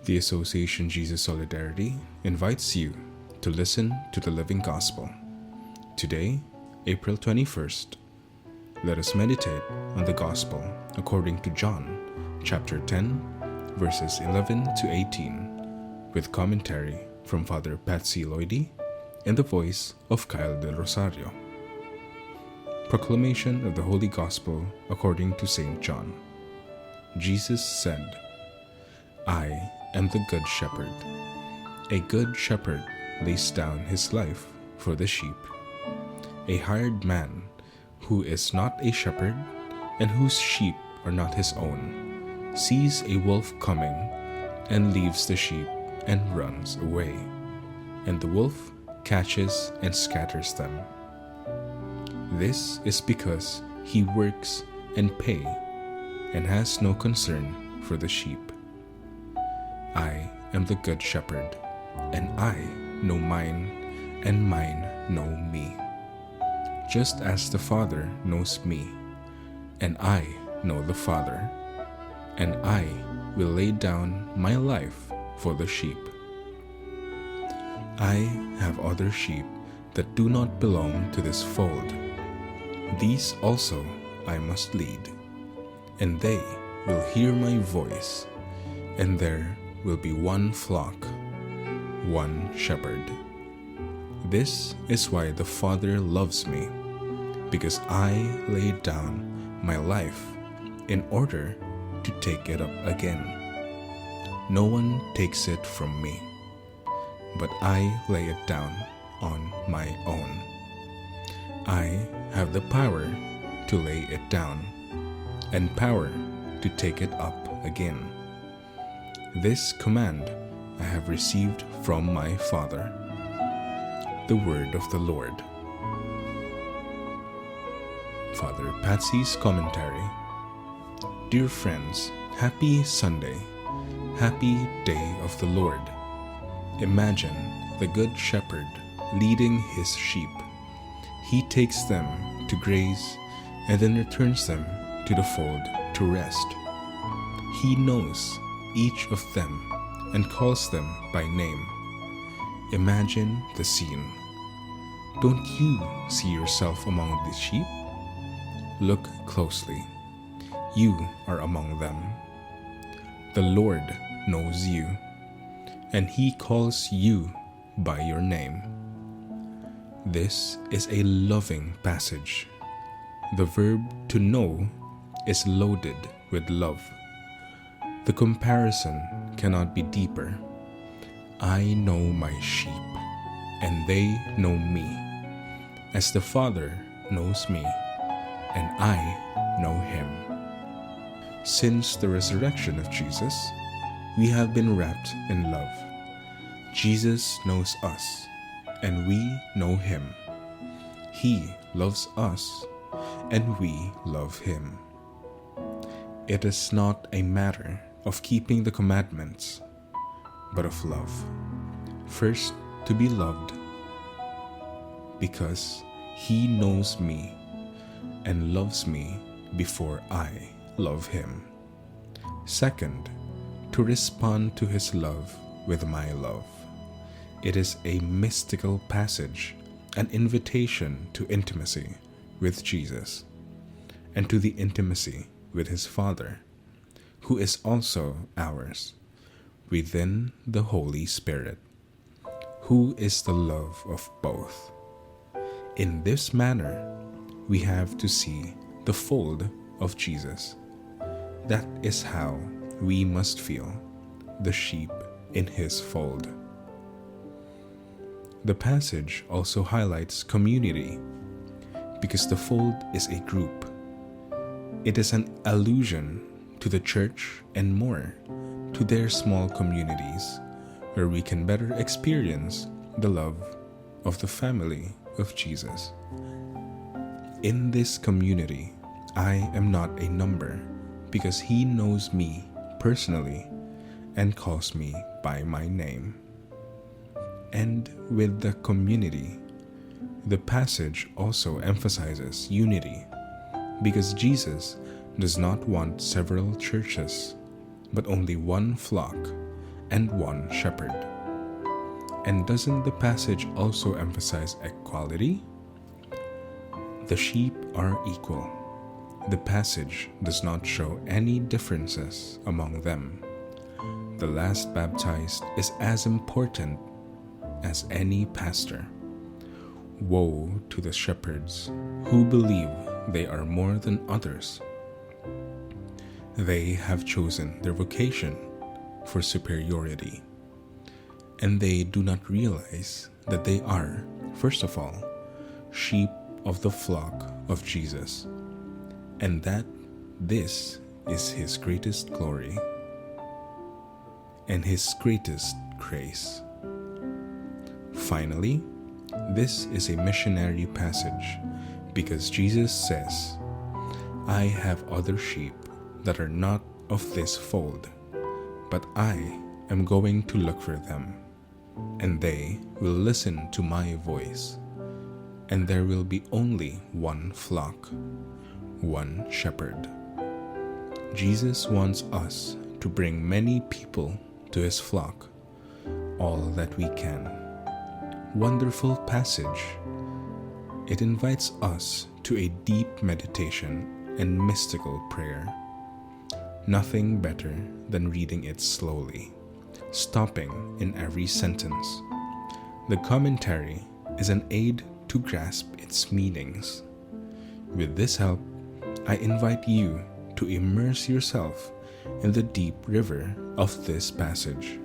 The Association Jesus Solidarity invites you to listen to the Living Gospel. Today, April 21st, let us meditate on the Gospel according to John, chapter 10, verses 11 to 18, with commentary from Father PatxiLoidi in the voice of Kyle del Rosario. Proclamation of the Holy Gospel according to St. John. Jesus said, I am the Good Shepherd. A good shepherd lays down his life for the sheep. A hired man who is not a shepherd and whose sheep are not his own sees a wolf coming and leaves the sheep and runs away, and the wolf catches and scatters them. This is because he works and pay and has no concern for the sheep. I am the Good Shepherd, and I know mine, and mine know me. Just as the Father knows me, and I know the Father, and I will lay down my life for the sheep. I have other sheep that do not belong to this fold. These also I must lead, and they will hear my voice, and there will be one flock, one shepherd. This is why the Father loves me, because I laid down my life in order to take it up again. No one takes it from me, but I lay it down on my own. I have the power to lay it down, and power to take it up again. This command I have received from my Father. The word of the Lord. Father Patsy's commentary. Dear friends, happy Sunday, happy day of the Lord. Imagine the Good Shepherd leading his sheep. He takes them to graze and then returns them to the fold to rest. He knows each of them and calls them by name. Imagine the scene. Don't you see yourself among the sheep? Look closely. You are among them. The Lord knows you, and He calls you by your name. This is a loving passage. The verb to know is loaded with love. The comparison cannot be deeper. I know my sheep, and they know me, as the Father knows me, and I know Him. Since the resurrection of Jesus, we have been wrapped in love. Jesus knows us, and we know Him. He loves us, and we love Him. It is not a matter of keeping the commandments, but of love. First, to be loved, because He knows me and loves me before I love Him. Second, to respond to His love with my love. It is a mystical passage, an invitation to intimacy with Jesus, and to the intimacy with His Father, who is also ours, within the Holy Spirit, who is the love of both. In this manner, we have to see the fold of Jesus. That is how we must feel the sheep in His fold. The passage also highlights community, because the fold is a group. It is an allusion to the church and more, to their small communities, where we can better experience the love of the family of Jesus. In this community, I am not a number, because He knows me personally and calls me by my name. And with the community, the passage also emphasizes unity, because Jesus does not want several churches, but only one flock and one shepherd. And doesn't the passage also emphasize equality? The sheep are equal. The passage does not show any differences among them. The last baptized is as important as any pastor. Woe to the shepherds who believe they are more than others. They have chosen their vocation for superiority, and they do not realize that they are, first of all, sheep of the flock of Jesus, and that this is his greatest glory and his greatest grace. Finally, this is a missionary passage because Jesus says, "I have other sheep that are not of this fold, but I am going to look for them, and they will listen to my voice, and there will be only one flock, one shepherd." Jesus wants us to bring many people to his flock, all that we can. Wonderful passage. It invites us to a deep meditation and mystical prayer. Nothing better than reading it slowly, stopping in every sentence. The commentary is an aid to grasp its meanings. With this help, I invite you to immerse yourself in the deep river of this passage.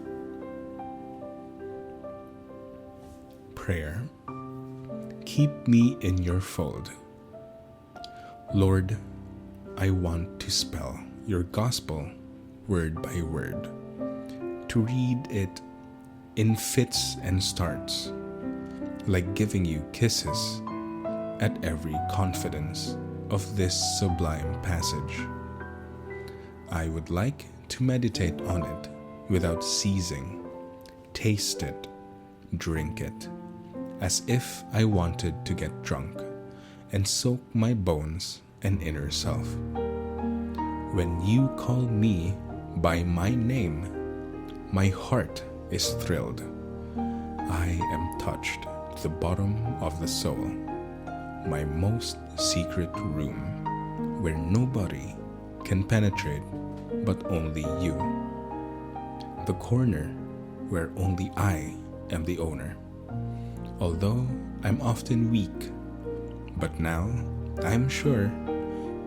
Prayer. Keep me in your fold. Lord, I want to spell your gospel word by word, to read it in fits and starts, like giving you kisses at every confidence of this sublime passage. I would like to meditate on it without ceasing, taste it, drink it, as if I wanted to get drunk and soak my bones and inner self. When you call me by my name, my heart is thrilled. I am touched to the bottom of the soul, my most secret room, where nobody can penetrate but only you. The corner where only I am the owner. Although I'm often weak, but now I'm sure,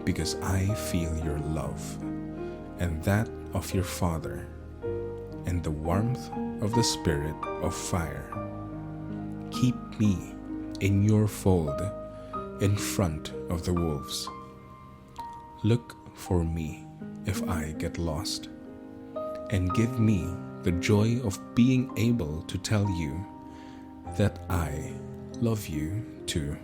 because I feel your love and that of your Father and the warmth of the Spirit of fire. Keep me in your fold in front of the wolves. Look for me if I get lost, and give me the joy of being able to tell you that I love you too.